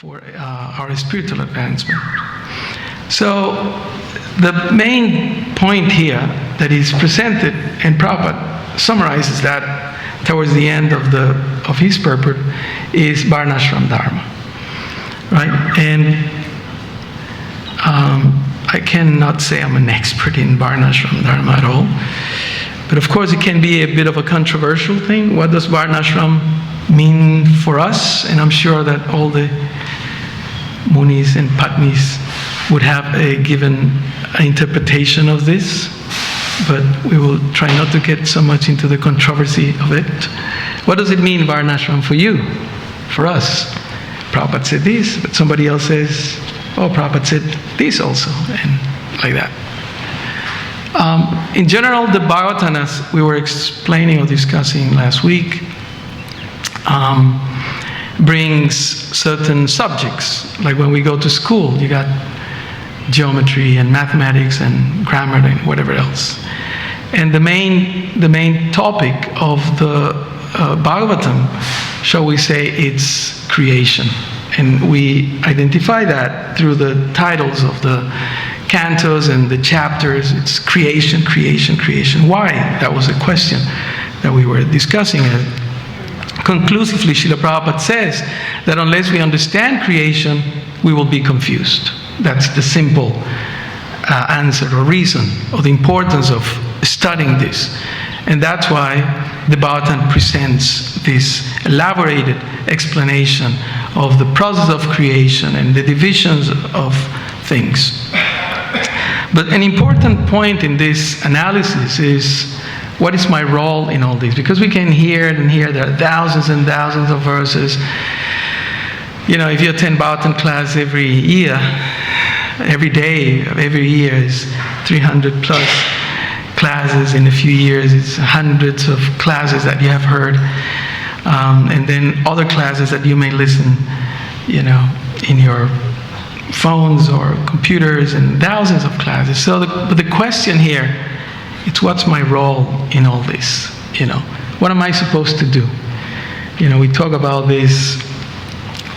for our spiritual advancement. So the main point here that is presented, and Prabhupada summarizes that towards the end of his purport, is Varnashram Dharma, right? And I cannot say I'm an expert in Varnashram Dharma at all, but of course it can be a bit of a controversial thing. What does Varnashram mean for us? And I'm sure that all the Munis and Patnis would have a given interpretation of this, but we will try not to get so much into the controversy of it. What does it mean, Varnashram, for you, for us? Prabhupada said this, but somebody else says, oh, Prabhupada said this also, and like that. In general, the Bhagavatam, as we were explaining or discussing last week, brings certain subjects. Like when we go to school, you got geometry and mathematics and grammar and whatever else. And the main topic of the Bhagavatam, shall we say, it's creation. And we identify that through the titles of the cantos and the chapters. It's creation, creation, creation. Why? That was a question that we were discussing. Conclusively, Srila Prabhupada says that unless we understand creation, we will be confused. That's the simple answer or reason, or the importance of studying this. And that's why the Bhagavatam presents this elaborated explanation of the process of creation and the divisions of things. But an important point in this analysis is, what is my role in all this? Because we can hear it and hear there are thousands and thousands of verses. You know, if you attend Bhagavatam class every year, every day of every year is 300 plus classes. In a few years, it's hundreds of classes that you have heard. And then other classes that you may listen, you know, in your phones or computers, and thousands of classes. So the question here, it's what's my role in all this? You know, what am I supposed to do? You know, we talk about these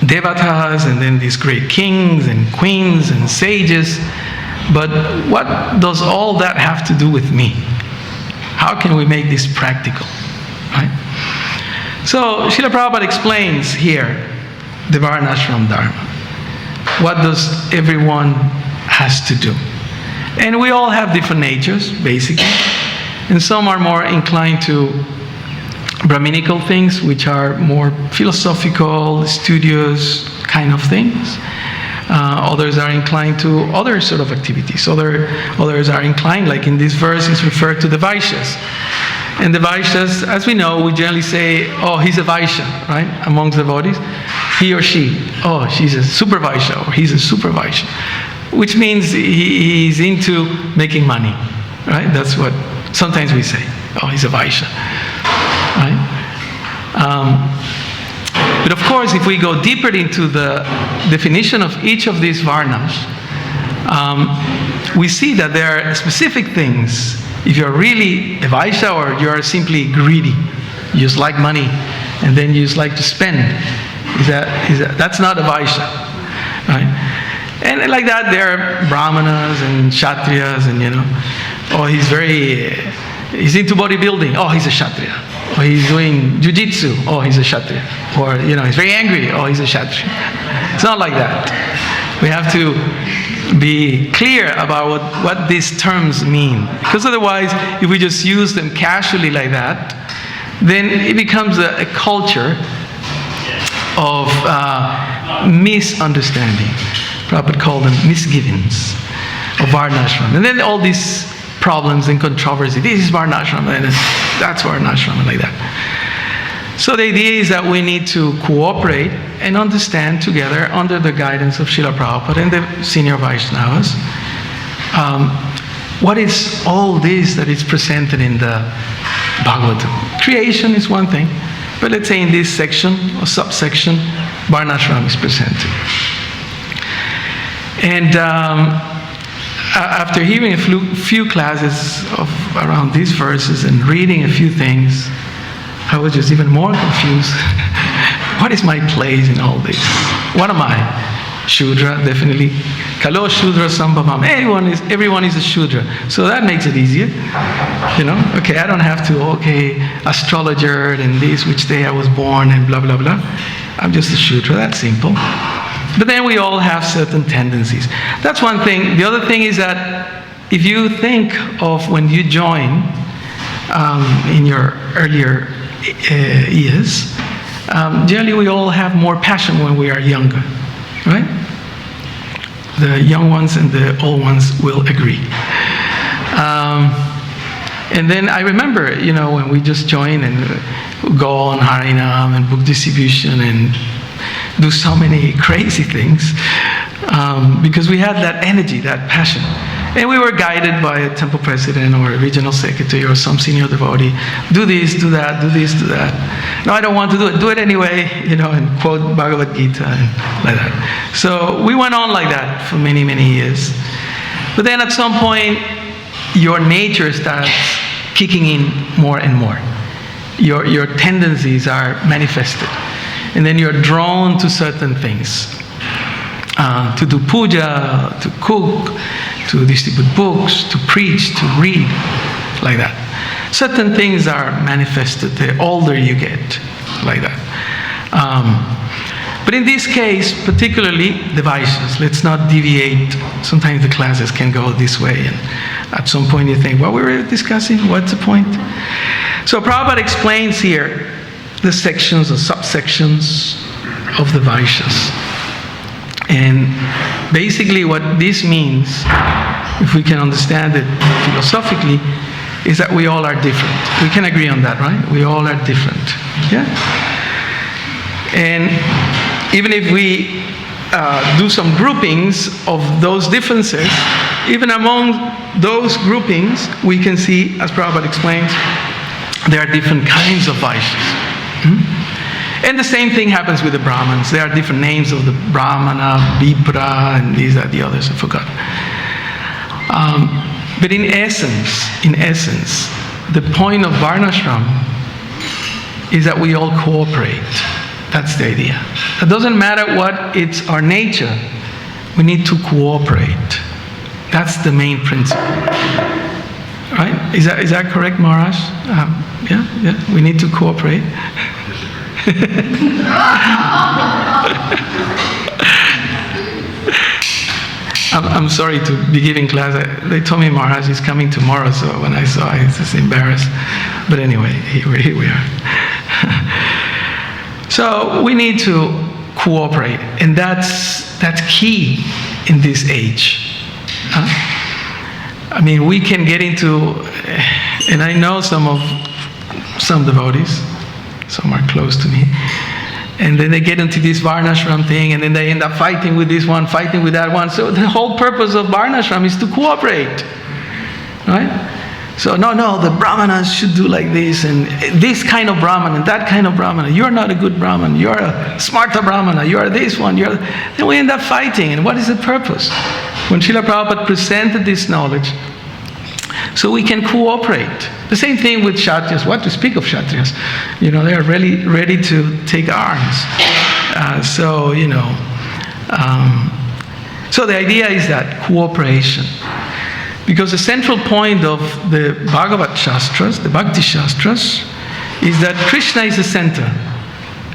devatas and then these great kings and queens and sages, but what does all that have to do with me? How can we make this practical, right? So Srila Prabhupada explains here the Varnashram Dharma. What does everyone has to do? And we all have different natures, basically. And some are more inclined to Brahminical things, which are more philosophical, studious kind of things. Others are inclined to other sort of activities. Others are inclined, like in this verse, is referred to the Vaishyas. And the Vaishyas, as we know, we generally say, oh, he's a Vaishya, right? Amongst the devotees. He or she, oh, she's a super Vaishya, or he's a super Vaishya. Which means he's into making money, right? That's what sometimes we say. Oh, he's a Vaishya, right? But of course, if we go deeper into the definition of each of these varnas, we see that there are specific things. If you're really a Vaishya, or you're simply greedy, you just like money, and then you just like to spend, that's not a Vaishya, right? And like that, there are Brahmanas and Kshatriyas, and you know, oh, he's into bodybuilding, oh, he's a Kshatriya. Or he's doing jiu-jitsu, oh, he's a Kshatriya. Or, you know, he's very angry, oh, he's a Kshatriya. It's not like that. We have to be clear about what these terms mean. Because otherwise, if we just use them casually like that, then it becomes a culture of misunderstanding. Prabhupada called them misgivings of Varnashram. And then all these problems and controversy. This is Varnashram, and that's Varnashram, and like that. So the idea is that we need to cooperate and understand together under the guidance of Srila Prabhupada and the senior Vaishnavas. What is all this that is presented in the Bhagavatam? Creation is one thing, but let's say in this section or subsection, Varnashram is presented. And after hearing a few classes around these verses and reading a few things, I was just even more confused. What is my place in all this? What am I? Shudra, definitely. Kalo Shudra Sambhavam. Everyone is a Shudra. So that makes it easier. Okay, I don't have to, astrologer and this, which day I was born and blah, blah, blah. I'm just a Shudra, that's simple. But then we all have certain tendencies. That's one thing. The other thing is that if you think of when you join in your earlier years, generally we all have more passion when we are younger. Right? The young ones and the old ones will agree. And then I remember, when we just join and go on Harinam and book distribution and do so many crazy things, because we had that energy, that passion. And we were guided by a temple president or a regional secretary or some senior devotee. Do this, do that, do this, do that. No, I don't want to do it. Do it anyway, and quote Bhagavad Gita and like that. So we went on like that for many, many years. But then at some point, your nature starts kicking in more and more. Your tendencies are manifested. And then you're drawn to certain things. To do puja, to cook, to distribute books, to preach, to read, like that. Certain things are manifested the older you get, like that. But in this case, particularly the vices. Let's not deviate. Sometimes the classes can go this way, and at some point you think, what we were discussing? What's the point? So Prabhupada explains here the sections or subsections of the vices. And basically what this means, if we can understand it philosophically, is that we all are different. We can agree on that, right? We all are different. Yeah? And even if we do some groupings of those differences, even among those groupings, we can see, as Prabhupada explains, there are different kinds of vices. And the same thing happens with the Brahmins. There are different names of the Brahmana, Vipra, and these are the others, I forgot. But in essence, the point of Varnashram is that we all cooperate. That's the idea. It doesn't matter what it's our nature, we need to cooperate. That's the main principle. Right? Is that correct, Maharaj? Yeah, we need to cooperate. I'm sorry to be giving class. They told me Maharaj is coming tomorrow, so when I saw it, I was just embarrassed. But anyway, here we are. So we need to cooperate, and that's key in this age. I mean, we can get into, and I know some devotees. Some are close to me. And then they get into this Varnashram thing, and then they end up fighting with this one, fighting with that one. So the whole purpose of Varnashram is to cooperate. Right? So, no, the Brahmanas should do like this, and this kind of Brahmana, and that kind of Brahmana. You're not a good Brahman. You're a smarta Brahmana. You're this one. Then we end up fighting. And what is the purpose? When Srila Prabhupada presented this knowledge, so we can cooperate. The same thing with Kshatriyas. What to speak of Kshatriyas? They are really ready to take arms. So the idea is that cooperation. Because the central point of the Bhagavad Shastras, the Bhakti Shastras, is that Krishna is the center.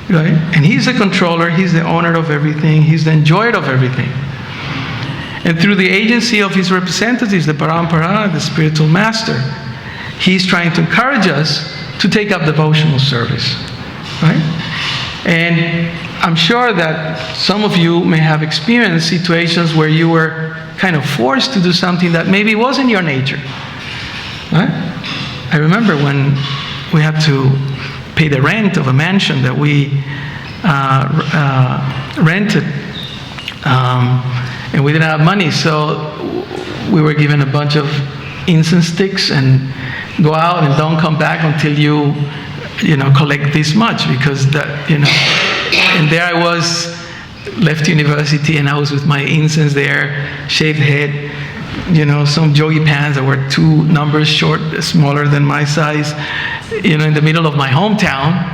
Right? And He's the controller, He's the owner of everything, He's the enjoyer of everything. And through the agency of His representatives, the Parampara, the spiritual master, He's trying to encourage us to take up devotional service. Right? And I'm sure that some of you may have experienced situations where you were kind of forced to do something that maybe wasn't your nature. Right? I remember when we had to pay the rent of a mansion that we rented. And we didn't have money, so we were given a bunch of incense sticks and go out and don't come back until you collect this much, because that, and there I was, left university, and I was with my incense there, shaved head, some yogi pants that were 2 numbers smaller than my size, in the middle of my hometown,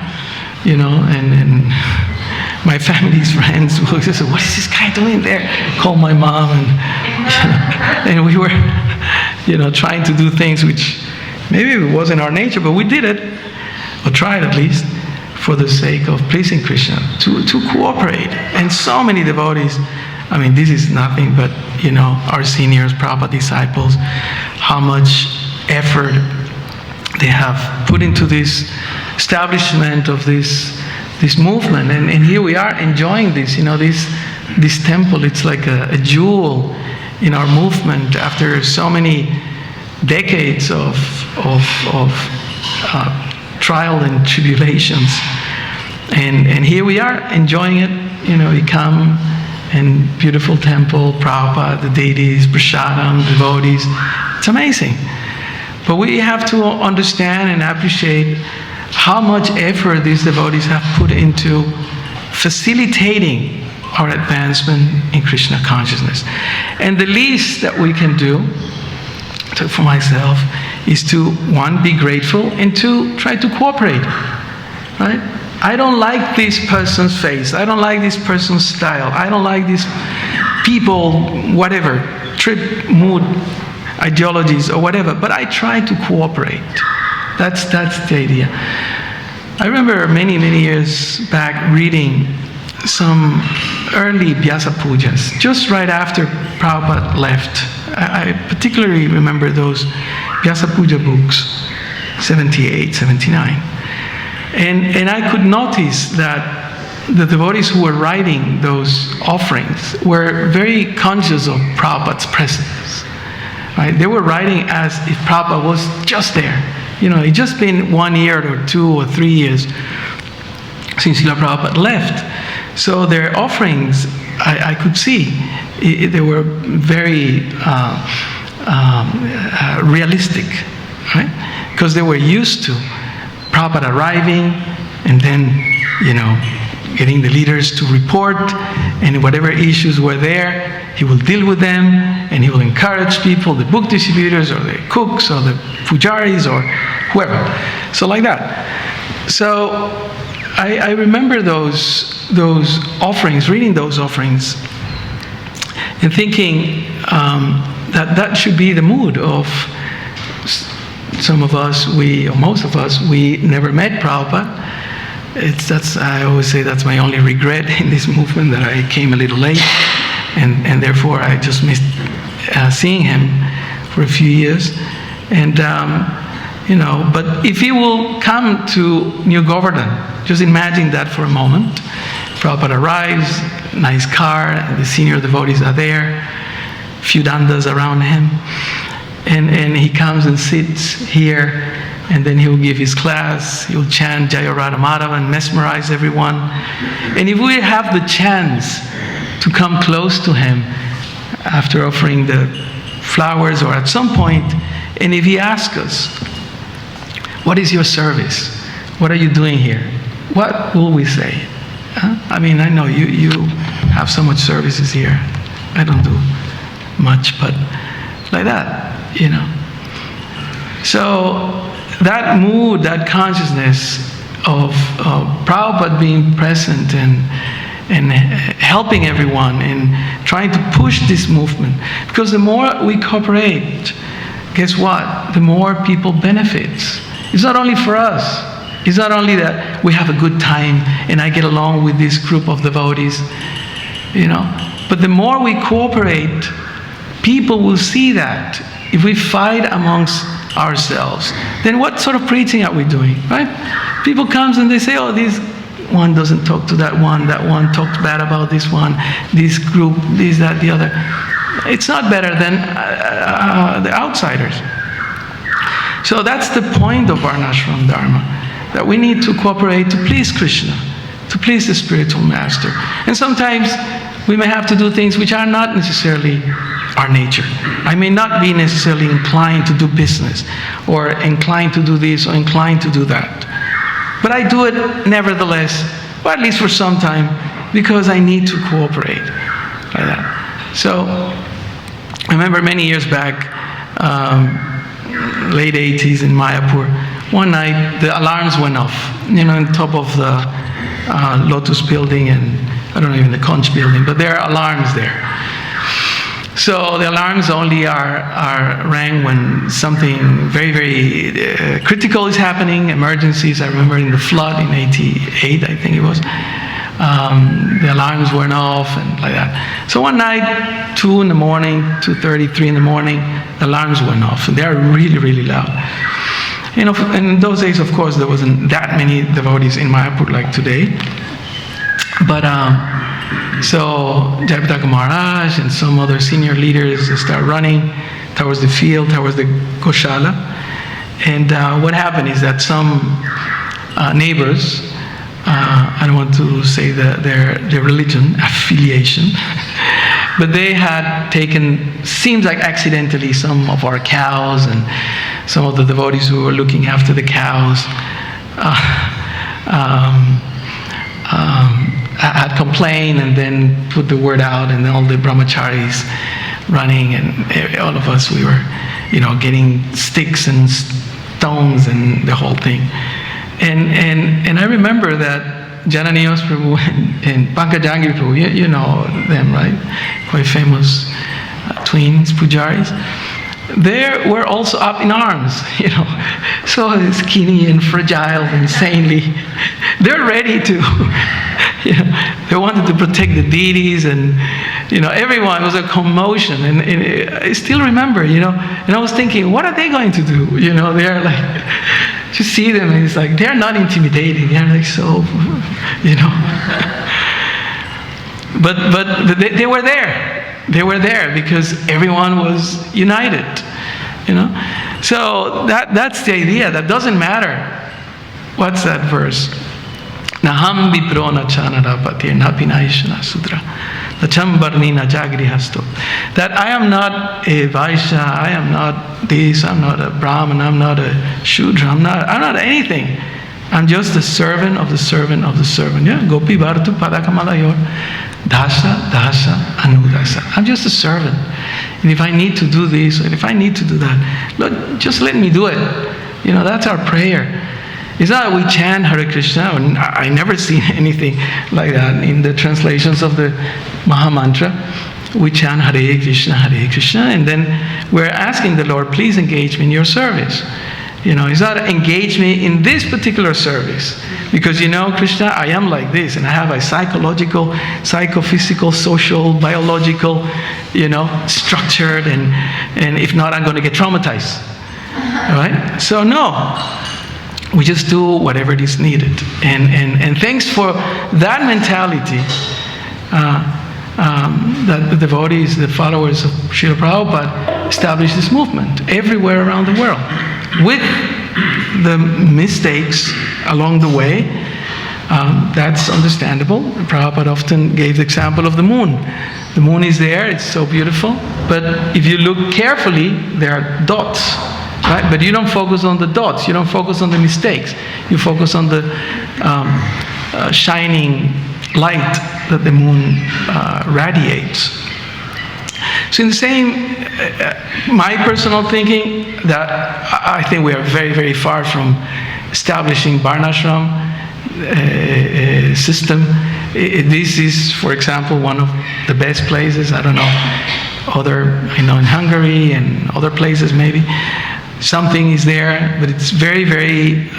and my family's friends would say, "What is this guy doing there?" Call my mom, and we were, trying to do things which maybe it wasn't our nature, but we did it, or tried at least, for the sake of pleasing Krishna, to cooperate. And so many devotees, I mean, this is nothing but, our seniors, Prabhupada disciples, how much effort they have put into this establishment of this movement. And here we are enjoying this, this temple. It's like a jewel in our movement after so many decades of trial and tribulations. And here we are enjoying it. We come, and beautiful temple, Prabhupada, the deities, prasadam, devotees. It's amazing. But we have to understand and appreciate how much effort these devotees have put into facilitating our advancement in Krishna consciousness. And the least that we can do, for myself, is to, one, be grateful, and two, try to cooperate. Right? I don't like this person's face. I don't like this person's style. I don't like these people, whatever, trip, mood, ideologies, or whatever. But I try to cooperate. That's the idea. I remember many, many years back reading some early Vyasa Pujas, just right after Prabhupada left. I particularly remember those Vyasa Puja books, 78, 79. And I could notice that the devotees who were writing those offerings were very conscious of Prabhupada's presence. Right? They were writing as if Prabhupada was just there. It's just been 1 year or 2 or 3 years since Srila Prabhupada left. So their offerings, I could see, they were very realistic, right? Because they were used to Prabhupada arriving and then, getting the leaders to report, and whatever issues were there, he will deal with them, and he will encourage people, the book distributors or the cooks or the pujaris or whoever. So like that. So I remember those offerings, reading those offerings, and thinking that should be the mood of some of us, or most of us, we never met Prabhupada. I always say that's my only regret in this movement, that I came a little late, and therefore I just missed seeing him for a few years. And but if he will come to New Govardhana, just imagine that for a moment. Prabhupada arrives, nice car, and the senior devotees are there, few dandas around him, and he comes and sits here, and then he'll give his class, he'll chant Jaya Radha Madhava and mesmerize everyone. And if we have the chance to come close to him after offering the flowers or at some point, and if he asks us, "What is your service? What are you doing here?" What will we say? I mean, I know you have so much services here. I don't do much, but like that, So that mood, that consciousness of Prabhupada being present and helping everyone and trying to push this movement. Because the more we cooperate, guess what? The more people benefit. It's not only for us. It's not only that we have a good time and I get along with this group of devotees, but the more we cooperate, people will see that. If we fight amongst ourselves, then what sort of preaching are we doing, right? People comes and they say, "Oh, this one doesn't talk to that one talks bad about this one, this group, this, that, the other." It's not better than the outsiders. So that's the point of Varnashram Dharma, that we need to cooperate to please Krishna, to please the spiritual master. And sometimes we may have to do things which are not necessarily our nature. I may not be necessarily inclined to do business, or inclined to do this, or inclined to do that. But I do it nevertheless, or at least for some time, because I need to cooperate like that. So I remember many years back, late 80s in Mayapur, one night the alarms went off, on top of the Lotus building and I don't know, even the Conch building, but there are alarms there. So the alarms only are rang when something very, very critical is happening, emergencies. I remember in the flood in 88, I think it was, the alarms went off and like that. So one night, 2 in the morning, 2:30, 3 in the morning, the alarms went off. And they are really, really loud. You know, and in those days, of course, there wasn't that many devotees in Mayapur like today. But so Jayapataka Maharaj and some other senior leaders start running towards the field, towards the Goshala. And what happened is that some neighbors, I don't want to say their religion, affiliation, but they had taken, seems like accidentally, some of our cows, and some of the devotees who were looking after the cows had complained and then put the word out, and all the brahmacharis running, and all of us, we were, you know, getting sticks and stones and the whole thing. And I remember that Jananiyos Prabhu and Pankajangiri Prabhu, you know them, right? Quite famous twins, pujaris. They were also up in arms, you know, so skinny and fragile, insanely. They're ready to, you know, they wanted to protect the deities, and, you know, everyone was a commotion. And I still remember, you know, and I was thinking, what are they going to do? You know, they're like, you see them, and it's like, they're not intimidating. They're like so, you know. But they were there. They were there because everyone was united, you know. So that's the idea. That doesn't matter. What's that verse? Naham vipro na chanara patir na pinaishana sudra. Nacham barnina jagrihasto. That I am not a Vaishya, I am not this, I'm not a Brahman, I'm not a Shudra, I'm not anything. I'm just the servant of the servant of the servant. Yeah, Gopi Bharatu Padakamalayor. Dasa, Anudasa. I'm just a servant. And if I need to do this, and if I need to do that, look, just let me do it. You know, that's our prayer. It's not that we chant Hare Krishna. I never seen anything like that in the translations of the Maha Mantra. We chant Hare Krishna, and then we're asking the Lord, please engage me in your service. You know, it's not engage me in this particular service. Because, you know, Krishna, I am like this, and I have a psychological, psychophysical, social, biological, you know, structured, and if not, I'm going to get traumatized. All right? So no, we just do whatever is needed. And thanks for that mentality that the devotees, the followers of Srila Prabhupada established this movement everywhere around the world. With the mistakes along the way, that's understandable. Prabhupada often gave the example of the moon. The moon is there, it's so beautiful, but if you look carefully, there are dots, right? But you don't focus on the dots, you don't focus on the mistakes, you focus on the shining light that the moon radiates. So in the same, my personal thinking, that I think we are very, very far from establishing Varnashram system. This is, for example, one of the best places. I don't know, I know in Hungary and other places maybe. Something is there, but it's very, very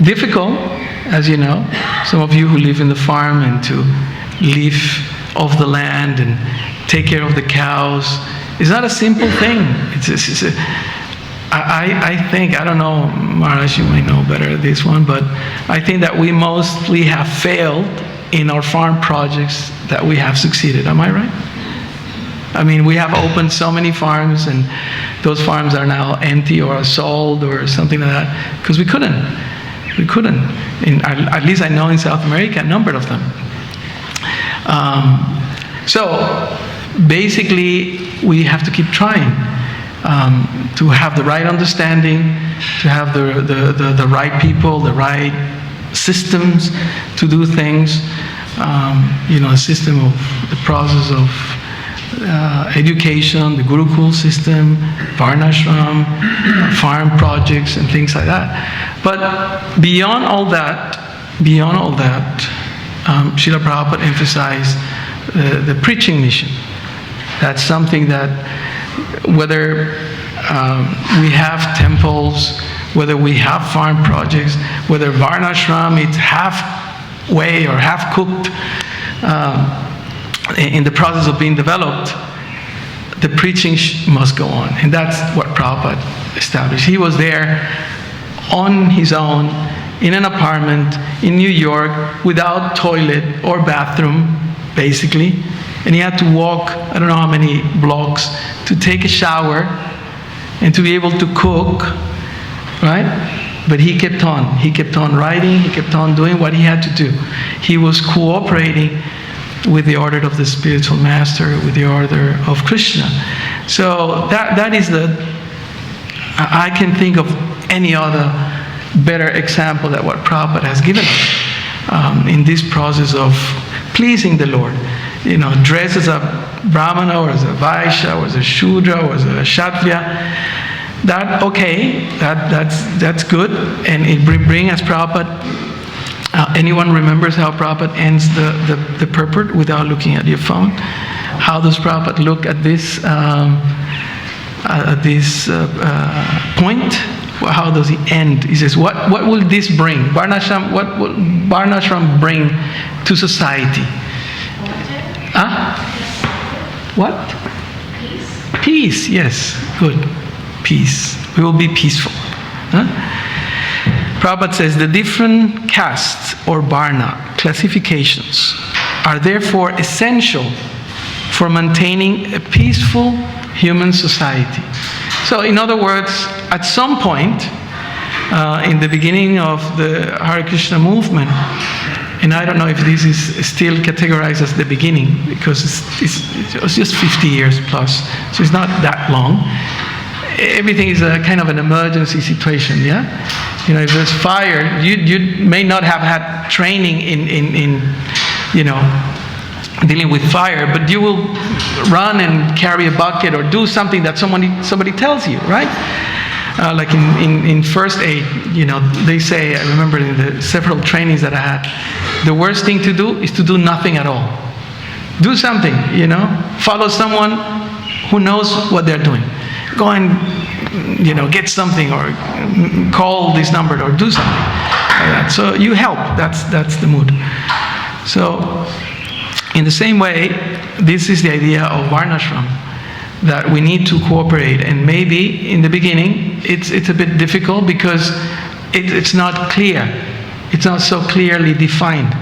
difficult, as you know. Some of you who live in the farm, and to live off the land and take care of the cows. It's not a simple thing. I think, I don't know, Maharaj, you might know better this one, but I think that we mostly have failed in our farm projects that we have succeeded. Am I right? I mean, we have opened so many farms, and those farms are now empty or sold or something like that, because we couldn't. At least I know in South America, a number of them. So basically, we have to keep trying to have the right understanding, to have the right people, the right systems to do things. You know, a system of the process of education, the Gurukul system, Varnashram, farm projects, and things like that. But beyond all that, Srila Prabhupada emphasized the preaching mission. That's something that whether we have temples, whether we have farm projects, whether Varnashram is halfway or half cooked in the process of being developed, the preaching must go on. And that's what Prabhupada established. He was there on his own, in an apartment in New York, without toilet or bathroom, basically. And he had to walk, I don't know how many blocks, to take a shower and to be able to cook, right? But he kept on writing, he kept on doing what he had to do. He was cooperating with the order of the spiritual master, with the order of Krishna. So that is I can think of any other better example that what Prabhupada has given us in this process of pleasing the Lord. Dress as a Brahmana or as a Vaishya or as a Shudra or as a Kshatriya. That's good, and it brings us Prabhupada. Anyone remembers how Prabhupada ends the purport without looking at your phone? How does Prabhupada look at this point? How does he end? He says, what will this bring? Varnashram, what will Varnashram bring to society? What? Peace, yes. Good. Peace. We will be peaceful. Prabhupada says the different castes or varna classifications are therefore essential for maintaining a peaceful human society. So in other words, at some point in the beginning of the Hare Krishna movement, and I don't know if this is still categorized as the beginning, because it was just 50 years plus, so it's not that long. Everything is a kind of an emergency situation, yeah? If there's fire, you may not have had training in dealing with fire, but you will run and carry a bucket or do something that somebody tells you, right? Like in first aid, they say, I remember in the several trainings that I had, the worst thing to do is to do nothing at all. Do something, follow someone who knows what they're doing. Go and, get something or call this number or do something like that. So you help, that's the mood. So in the same way, this is the idea of Varnashram, that we need to cooperate, and maybe in the beginning it's a bit difficult because it's not clear, it's not so clearly defined.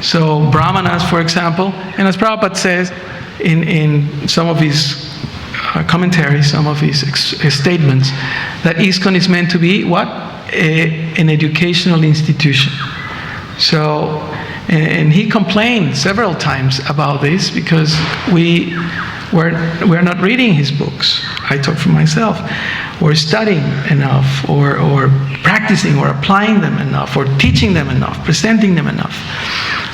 So Brahmanas, for example, and as Prabhupada says in some of his commentaries, some of his statements, that ISKCON is meant to be what? An educational institution. So, and he complained several times about this because we're not reading his books. I talk for myself. Or studying enough, or practicing, or applying them enough, or teaching them enough, presenting them enough.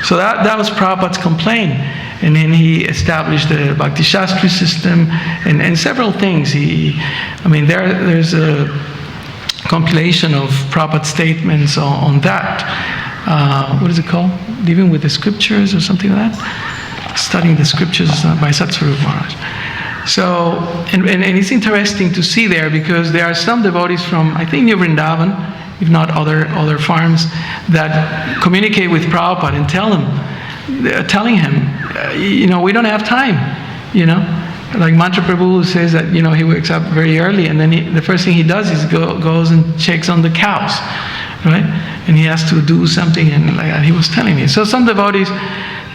So that was Prabhupada's complaint. And then he established the Bhakti Shastri system and several things. There's a compilation of Prabhupada's statements on that. What is it called? Living with the Scriptures or something like that? Studying the Scriptures by Satsvarupa Maharaj. So, and it's interesting to see there because there are some devotees from, I think, New Vrindavan, if not other farms, that communicate with Prabhupada and telling him, we don't have time, Like Mantra Prabhu says that, he wakes up very early and then the first thing he does is goes and checks on the cows, right? And he has to do something, and like he was telling me. So some devotees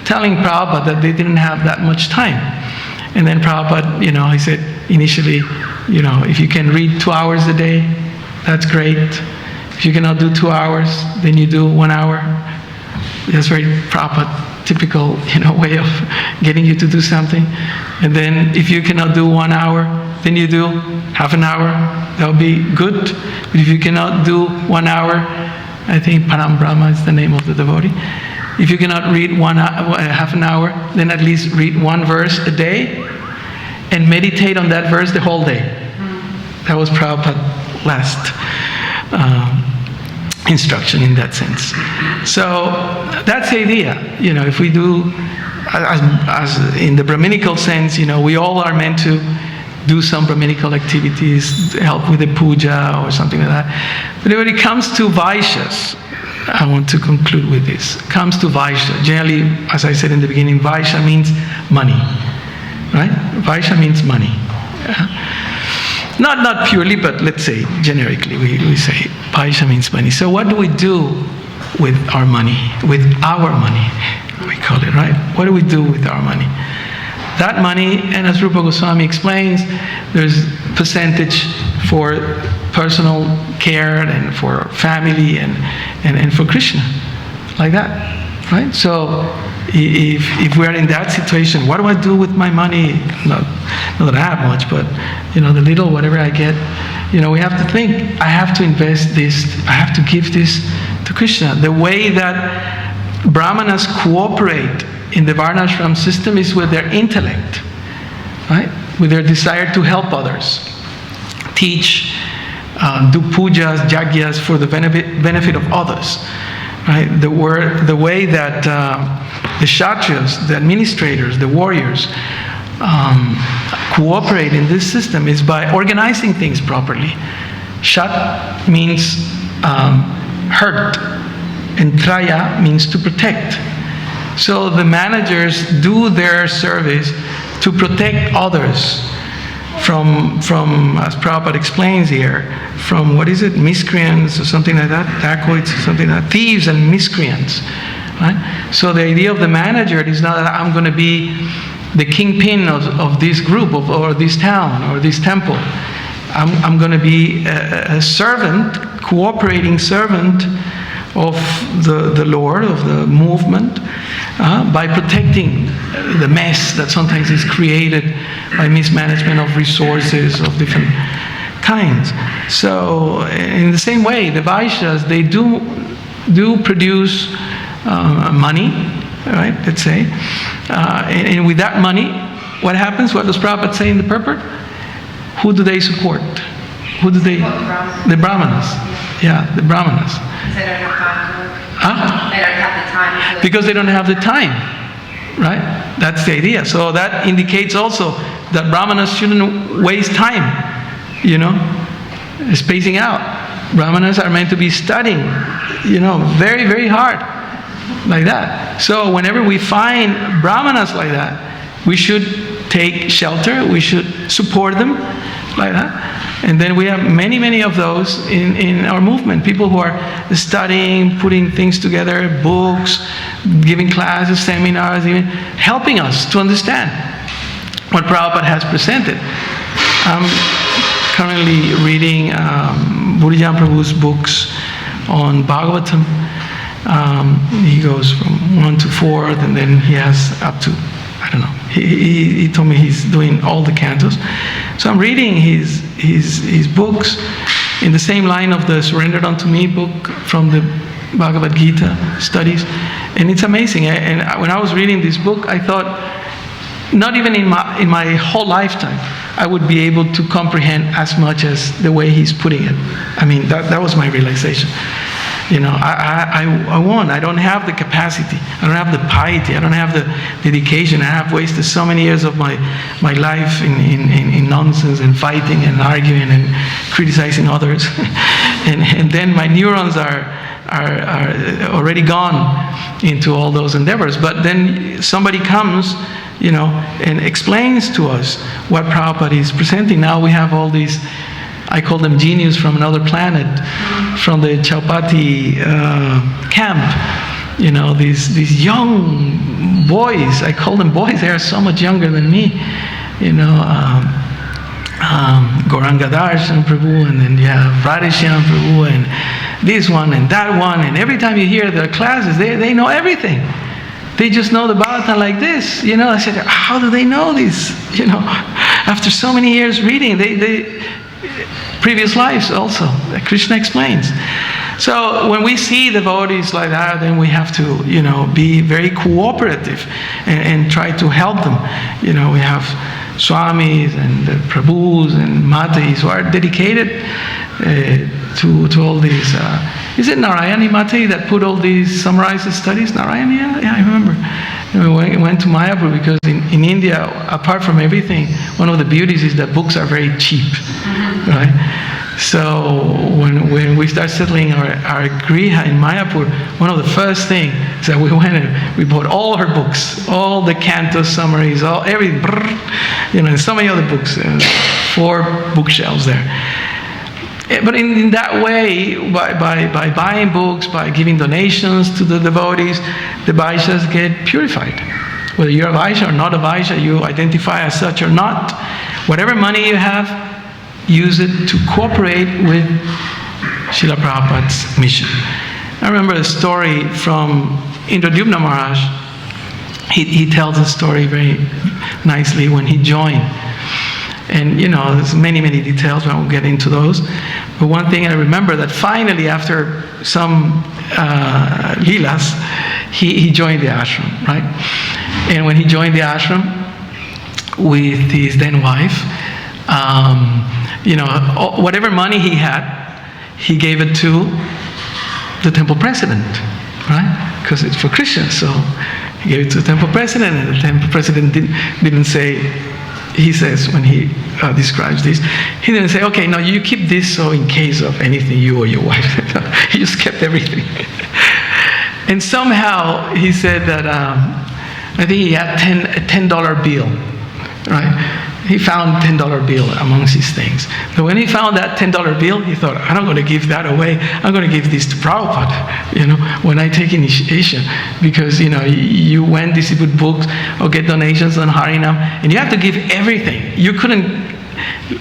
telling Prabhupada that they didn't have that much time. And then Prabhupada, he said initially, if you can read 2 hours a day, that's great. If you cannot do 2 hours, then you do 1 hour. That's very Prabhupada typical, way of getting you to do something. And then if you cannot do 1 hour, then you do half an hour. That will be good. But if you cannot do 1 hour, I think Param Brahma is the name of the devotee. If you cannot read half an hour, then at least read one verse a day and meditate on that verse the whole day. That was Prabhupada's last instruction in that sense. So that's the idea. If we do, as in the Brahminical sense, we all are meant to do some Brahminical activities, help with the puja or something like that. But when it comes to Vaishyas, I want to conclude with this. Comes to Vaishya. Generally, as I said in the beginning, Vaishya means money. Right? Vaishya means money. Not purely, but let's say generically, we say Vaishya means money. So what do we do with our money? With our money, we call it, right? What do we do with our money? That money, and as Rupa Goswami explains, there's percentage for personal care and for family and for Krishna, like that, right? So if we're in that situation, what do I do with my money? Not that I have much, but the little whatever I get, we have to think, I have to invest this, I have to give this to Krishna. The way that Brahmanas cooperate in the Varnashram system is with their intellect, right? With their desire to help others, teach, do pujas, yagyas for the benefit of others, right? The way that the kshatriyas, the administrators, the warriors, cooperate in this system is by organizing things properly. Shat means hurt, and traya means to protect. So the managers do their service to protect others from as Prabhupada explains here, from miscreants or something like that, dacoits or something like that, thieves and miscreants. Right? So the idea of the manager is not that I'm going to be the kingpin of this group or this town or this temple. I'm going to be a servant, cooperating servant of the Lord, of the movement, by protecting the mess that sometimes is created by mismanagement of resources of different kinds. So in the same way, the Vaishyas, they do produce money, right, let's say, and with that money, what happens? What does Prabhupada say in the purport? Who do they support? Who do they? The Brahmanas. Yeah, the Brahmanas. They don't have time to work. Huh? They don't have the time to work. Because they don't have the time, right? That's the idea. So that indicates also that Brahmanas shouldn't waste time, spacing out. Brahmanas are meant to be studying, very, very hard, like that. So whenever we find Brahmanas like that, we should take shelter, we should support them, like that. And then we have many, many of those in our movement. People who are studying, putting things together, books, giving classes, seminars, even helping us to understand what Prabhupada has presented. I'm currently reading Burijan Prabhu's books on Bhagavatam. He goes from 1 to 4, and then he has up to, I don't know. He told me he's doing all the cantos. So I'm reading his books in the same line of the Surrendered Unto Me book from the Bhagavad Gita studies. And it's amazing. And when I was reading this book, I thought, not even in my whole lifetime, I would be able to comprehend as much as the way he's putting it. I mean, that was my realization. I won't. I don't have the capacity. I don't have the piety. I don't have the dedication. I have wasted so many years of my life in nonsense and fighting and arguing and criticizing others. and then my neurons are already gone into all those endeavors. But then somebody comes, and explains to us what Prabhupada is presenting. Now we have all these, I call them genius from another planet, from the Chaupati camp. These young boys, I call them boys, they are so much younger than me. Gauranga Darshan Prabhu, and then you have Radheshyam Prabhu, and this one and that one, and every time you hear their classes, they know everything. They just know the Bhagavatam like this. I said, how do they know this? After so many years reading, they previous lives also, Krishna explains. So when we see devotees like that, then we have to, be very cooperative and try to help them. We have swamis and prabhus and matais who are dedicated to all these. Is it Narayani Mate that put all these summarized studies? Narayani? Yeah, I remember. We went to Mayapur because in India, apart from everything, one of the beauties is that books are very cheap, right? So when we start settling our griha in Mayapur, one of the first things is that we went and we bought all her books, all the canto summaries, everything, and so many other books, 4 bookshelves there. But in that way, by buying books, by giving donations to the devotees, the Vaishyas get purified. Whether you're a Vaishya or not a Vaishya, you identify as such or not, whatever money you have, use it to cooperate with Srila Prabhupada's mission. I remember a story from Indradyumna Maharaj. He tells a story very nicely when he joined. And there's many, many details, I won't get into those. But one thing I remember that finally, after some leelas, he joined the ashram, right? And when he joined the ashram with his then wife, whatever money he had, he gave it to the temple president, right? Because it's for Krishna, so he gave it to the temple president, and the temple president didn't say. He says, when he describes this, he didn't say, okay, now you keep this so in case of anything, you or your wife. He just kept everything. And somehow he said that, I think he had a $10 bill, right? He found $10 bill amongst his things. But when he found that $10 bill, he thought, I'm not going to give that away. I'm going to give this to Prabhupada, when I take initiation. Because, you went distribute books or get donations on Harinam, and you have to give everything. You couldn't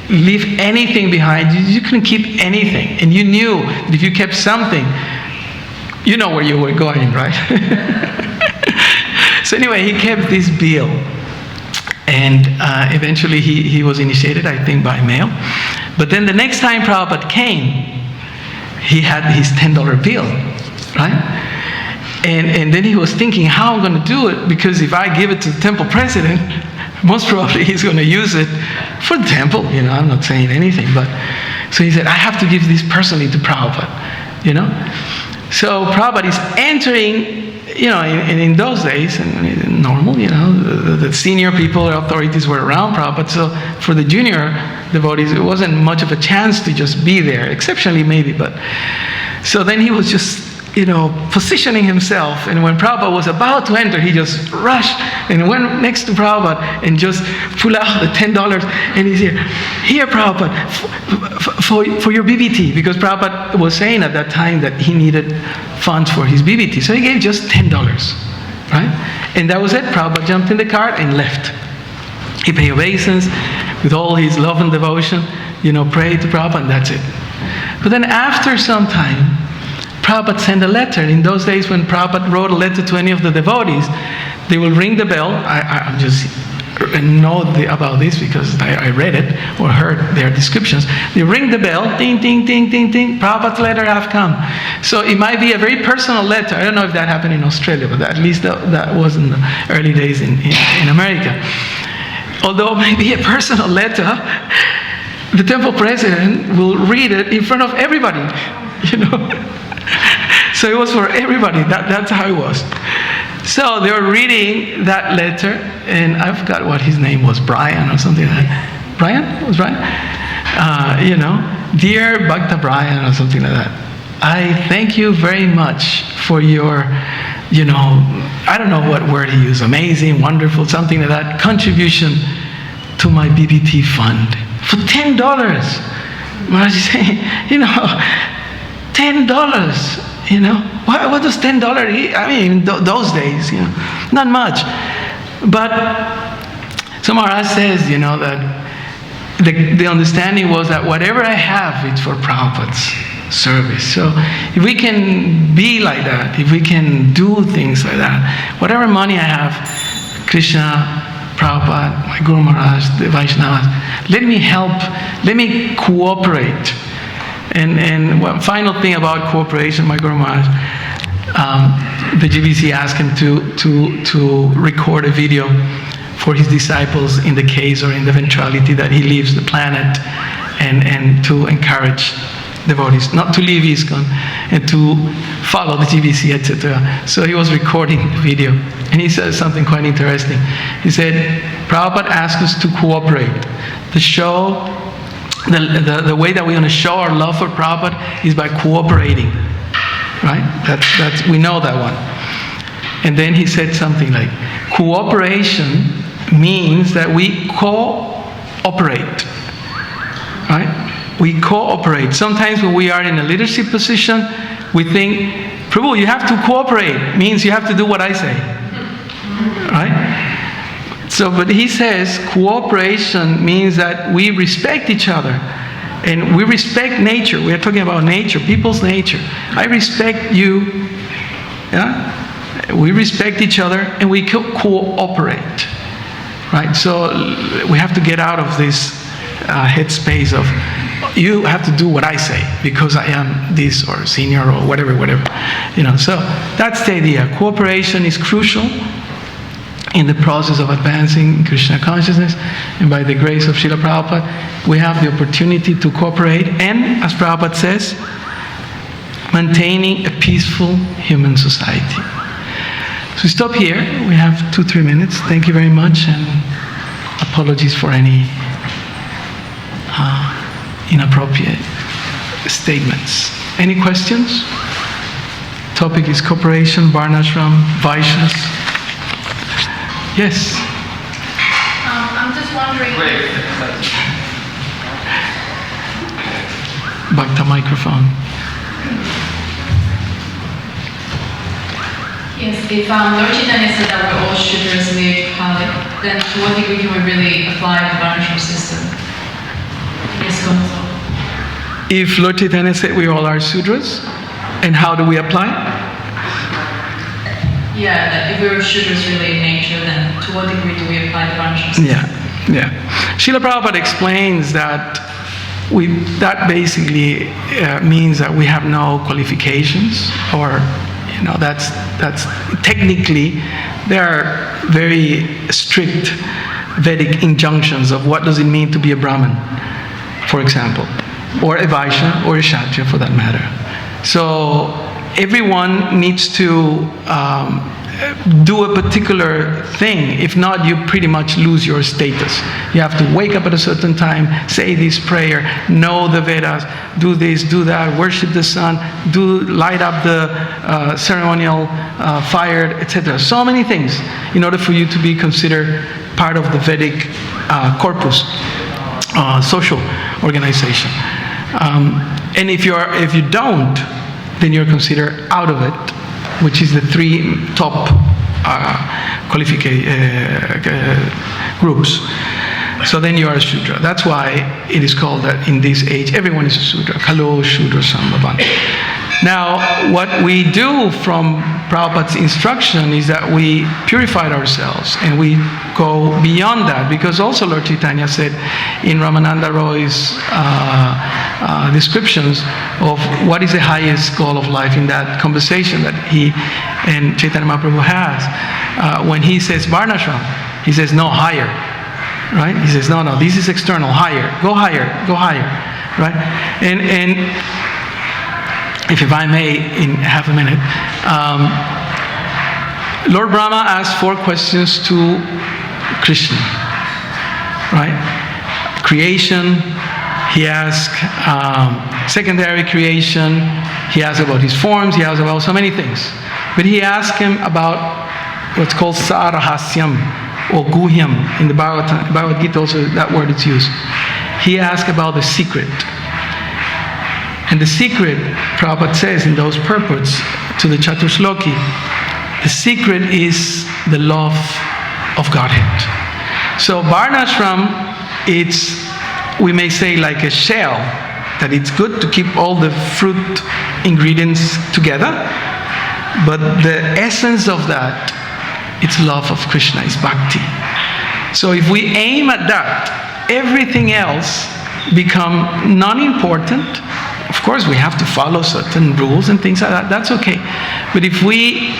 leave anything behind. You couldn't keep anything. And you knew that if you kept something, you know where you were going, right? So anyway, he kept this bill. And eventually he was initiated, I think, by mail. But then the next time Prabhupada came, he had his $10 bill, right? And then he was thinking, how I'm going to do it? Because if I give it to the temple president, most probably he's going to use it for the temple. I'm not saying anything. But so he said, I have to give this personally to Prabhupada, So Prabhupada is entering. In those days, and normal, the senior people, authorities were around Prabhupada. So for the junior devotees, it wasn't much of a chance to just be there, exceptionally maybe. But so then he was just, positioning himself. And when Prabhupada was about to enter, he just rushed and went next to Prabhupada and just pulled out the $10. And he said, here, Prabhupada, for your BBT. Because Prabhupada was saying at that time that he needed funds for his BBT. So he gave just $10, right? And that was it. Prabhupada jumped in the cart and left. He paid obeisance with all his love and devotion, prayed to Prabhupada, and that's it. But then after some time, Prabhupada sent a letter. In those days when Prabhupada wrote a letter to any of the devotees, they will ring the bell. I just know about this because I read it or heard their descriptions. They ring the bell, ding, ding, ding, ding, ding, Prabhupada's letter have come. So it might be a very personal letter. I don't know if that happened in Australia, but at least that was in the early days in America. Although it may be a personal letter, the temple president will read it in front of everybody, So it was for everybody. That's how it was. So they were reading that letter, and I forgot what his name was, Brian or something like that. Brian? It was Brian? Dear Bhakta Brian or something like that. I thank you very much for your, I don't know what word he used, amazing, wonderful, something like that, contribution to my BBT fund. For $10. Maharaj is saying, $10. What does $10? I mean, those days, not much. But so Maharaj says, that the understanding was that whatever I have, it's for Prabhupada's service. So if we can be like that, if we can do things like that, whatever money I have, Krishna, Prabhupada, my Guru Maharaj, the Vaishnavas, let me help, let me cooperate And one final thing about cooperation, my Guru Maharaj, the GBC asked him to record a video for his disciples in the case or in the eventuality that he leaves the planet, and to encourage devotees not to leave ISKCON and to follow the GBC, etc. So he was recording the video, and he said something quite interesting. He said, Prabhupada asked us to cooperate. The way that we're going to show our love for Prabhupada is by cooperating. Right? That's we know that one. And then he said something like, cooperation means that we cooperate. Right? We cooperate. Sometimes when we are in a leadership position, we think, Prabhu, you have to cooperate. Means you have to do what I say. Right? So, but he says cooperation means that we respect each other. And we respect nature. We are talking about nature, people's nature. I respect you. Yeah? We respect each other and we cooperate. Right? So we have to get out of this headspace of you have to do what I say because I am this or senior or whatever. So that's the idea. Cooperation is crucial in the process of advancing Krishna consciousness, and by the grace of Srila Prabhupada, we have the opportunity to cooperate, and as Prabhupada says, maintaining a peaceful human society. So we stop here. We have 2-3 minutes. Thank you very much, and apologies for any inappropriate statements. Any questions? Topic is cooperation, Varnashram, Vaishyas. Yes. I'm just wondering. Back to microphone. Yes, if Lord Chaitanya said that we're all Shudras made Kali, then to what degree can we really apply the Varnashram system? Yes, go on. If Lord Chaitanya said we all are Sudras, and how do we apply? Yeah, that if we were Shudras really in nature, then to what degree do we apply the Varnashram system? Yeah. Srila Prabhupada explains that that basically means that we have no qualifications, or that's technically there are very strict Vedic injunctions of what does it mean to be a Brahmin, for example, or a Vaishya or a Kshatriya for that matter. So everyone needs to do a particular thing. If not, you pretty much lose your status. You have to wake up at a certain time, say this prayer, know the Vedas, do this, do that, worship the sun, light up the ceremonial fire, etc. So many things in order for you to be considered part of the Vedic corpus, social organization. And if you don't, then you're considered out of it, which is the 3 top groups. So then you are a Shudra. That's why it is called that in this age, everyone is a Shudra. Kalo Shudra Sambhavan. Now, what we do from Prabhupada's instruction is that we purified ourselves and we go beyond that, because also Lord Chaitanya said in Ramananda Roy's descriptions of what is the highest goal of life in that conversation that he and Chaitanya Mahaprabhu has. When he says Varnashram, he says no, higher. Right? He says no, this is external, higher. Go higher. Right? And if I may, in half a minute, Lord Brahma asked 4 questions to Krishna, right? Creation, he asked secondary creation, he asked about his forms, he asked about so many things. But he asked him about what's called Sarahasyam or Guhyam. In the Bhagavad Gita also that word is used. He asked about the secret. And the secret, Prabhupada says in those purports to the Chaturshloki, the secret is the love of Godhead. So Varnashram, it's, we may say, like a shell, that it's good to keep all the fruit ingredients together, but the essence of that, it's love of Krishna, it's bhakti. So if we aim at that, everything else become non-important, of course, we have to follow certain rules and things like that. That's okay. But if we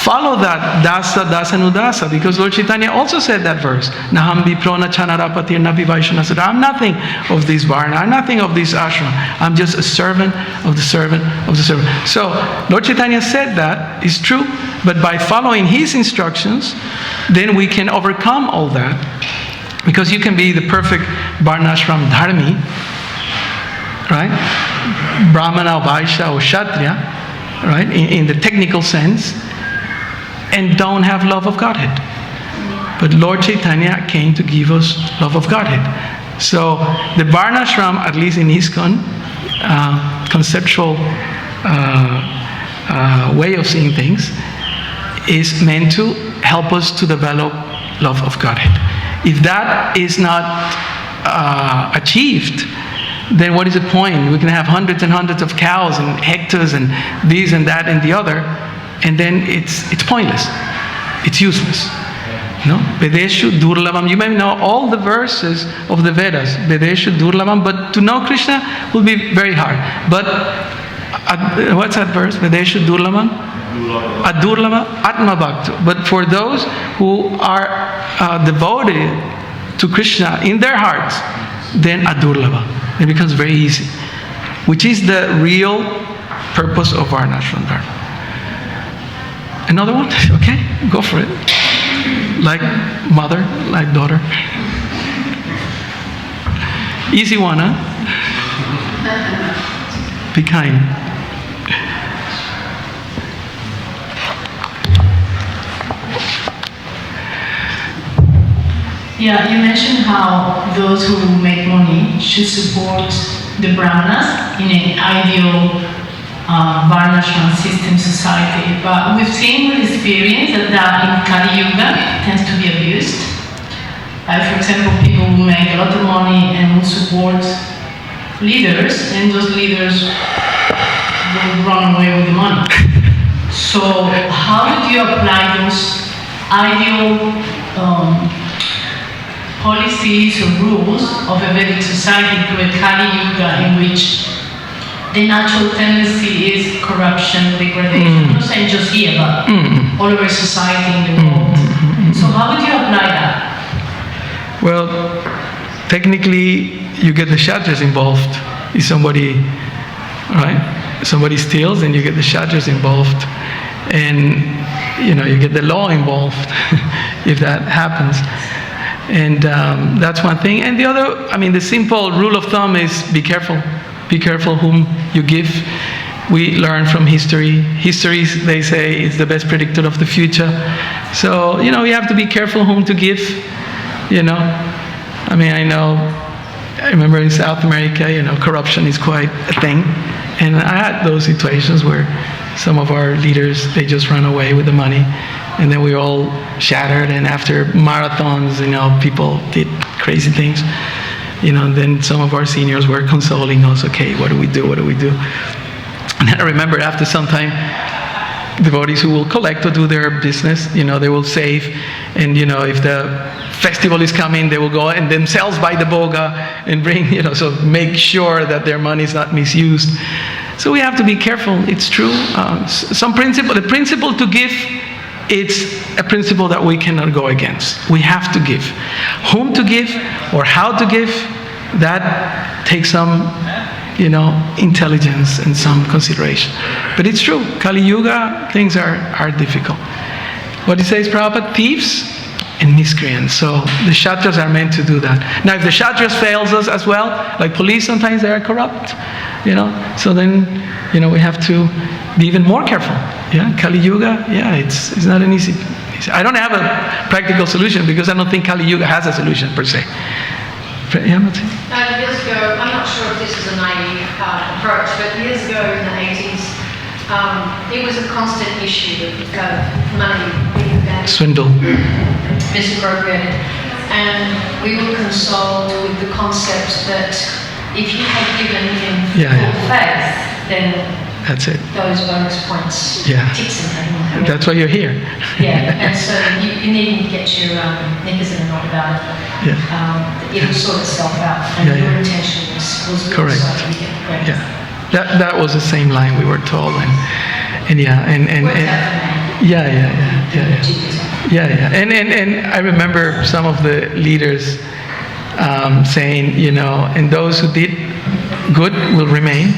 follow that dasa, nudasa, because Lord Chaitanya also said that verse, Naham viprona chanarapatir napi vaishnasada. I'm nothing of this varna, I'm nothing of this ashram. I'm just a servant of the servant of the servant. So Lord Chaitanya said that, is true, but by following his instructions, then we can overcome all that. Because you can be the perfect varnashram dharmi, right? Brahmana, Vaishya, or Kshatriya, right? In the technical sense, and don't have love of Godhead. But Lord Chaitanya came to give us love of Godhead. So the varnashram, at least in ISKCON, conceptual way of seeing things, is meant to help us to develop love of Godhead. If that is not achieved, then what is the point? We can have hundreds and hundreds of cows and hectares and this and that and the other, and then it's pointless. It's useless. No? Vedeshu Durlavam. You may know all the verses of the Vedas. Vedeshu Durlavam, but to know Krishna will be very hard. But what's that verse? Vedeshu Durlavam? Adurlava Atma Bhakta. But for those who are devoted to Krishna in their hearts, then Adurlava. It becomes very easy. Which is the real purpose of our Varnashram Dharma. Another one? Okay, go for it. Like mother, like daughter. Easy one, huh? Be kind. Yeah, you mentioned how those who make money should support the brahmanas in an ideal varnashram system society. But we've seen with experience that in Kali Yuga it tends to be abused. For example, people who make a lot of money and will support leaders, and those leaders will run away with the money. So how do you apply those ideal policies or rules of a Vedic society to a Kali Yuga in which the natural tendency is corruption, degradation? I'm not saying just here, but all over society in the world. So how would you apply that? Well, technically, you get the Kshatriyas involved. If somebody, right? Somebody steals, and you get the Kshatriyas involved. And, you get the law involved if that happens. And that's one thing. And the other, the simple rule of thumb is be careful. Be careful whom you give. We learn from history. History, they say, is the best predictor of the future. So, you have to be careful whom to give. I remember in South America, corruption is quite a thing. And I had those situations where some of our leaders, they just run away with the money. And then we all shattered, and after marathons, people did crazy things. And then some of our seniors were consoling us, okay, what do we do? And I remember after some time, devotees who will collect or do their business, they will save. And, if the festival is coming, they will go and themselves buy the boga and bring, so make sure that their money is not misused. So we have to be careful. It's true. The principle to give, it's a principle that we cannot go against. We have to give. Whom to give or how to give, that takes some, intelligence and some consideration. But it's true. Kali Yuga, things are difficult. What he says, Prabhupada, thieves and miscreants. So the Kshatriyas are meant to do that. Now, if the Kshatriyas fails us as well, like police, sometimes they are corrupt, So then, we have to be even more careful. Yeah, Kali Yuga, it's not an easy. I don't have a practical solution because I don't think Kali Yuga has a solution per se. Yeah, years ago, I'm not sure if this was a naive approach, but years ago in the 80s, it was a constant issue of money being abandoned, swindle, misappropriated, and we were consoled with the concept that if you had given in full faith, then that's it. Those bonus points, ticks in them. That's why you're here. And so you needn't get your knickers in a knot about it. It will sort itself out, and your intention was good. Correct. So you get credit. That was the same line we were told, and yeah, yeah. And I remember some of the leaders saying, and those who did good will remain,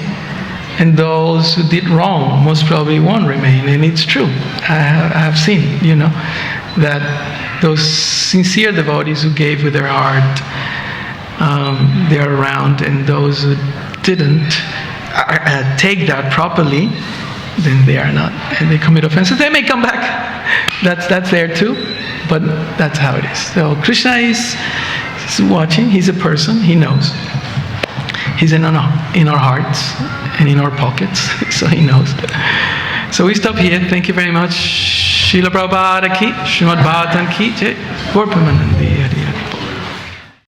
and those who did wrong most probably won't remain. And it's true. I have seen, that those sincere devotees who gave with their heart, they are around, and those who didn't take that properly, then they are not, and they commit offenses. They may come back. That's there too, but that's how it is. So Krishna is watching. He's a person. He knows. He's in our hearts and in our pockets, so he knows. So we stop here. Thank you very much. Srila Prabhupada ki, Srimad Bhagavatam ki, Jai, Gaur Premanandi.